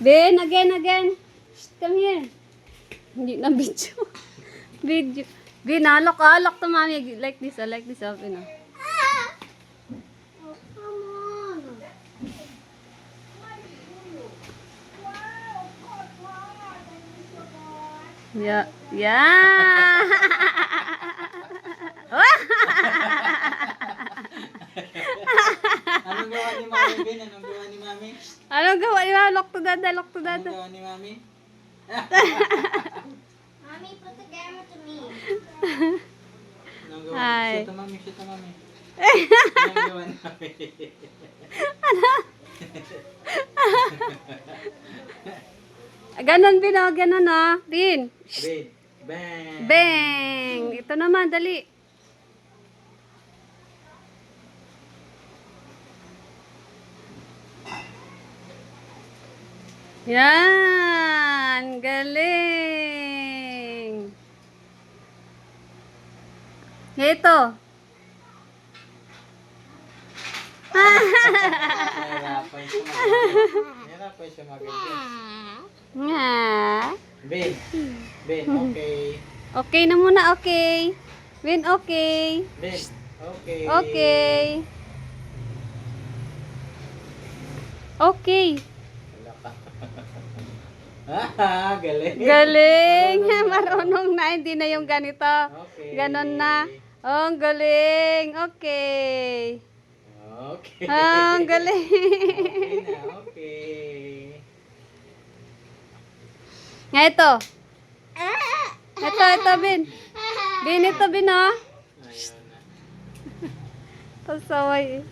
Ben, again. Shh, come here. Hindi na video. Video. Ben, alok to mommy. Like this, Ben. Oh, come on. Yeah. Yeah. Anong gawa ni Mami, Ben? Anong gawa ni Mami? Anong gawa niya? Lock to dada. Anong gawa ni Mami? Mommy, put the camera to me. Anong gawa? Hi. Shoot to Mami, shoot to Mami. Anong gawa ni Mami? Ganon, Ben, oh. Ganon, oh. Ben. Ben. Bang. Bang! Ito naman, dali. Yan! Galing! Ito. Nahirapan siya mag-ibig. Nga. Ben. Ben, okay. Okay na muna, okay. Ben, okay. Ben, okay. Okay. Okay. Wala pa. Ah, galing. Galing! Marunong na, hindi na yung ganito. Okay. Ganon na. Oh, ang galing. Okay. Okay. Ah, ang galing. Okay na, okay. Nga ito. Ito, Ben. Ben, ito, Ben, oh. Ayaw na. Pasaway eh.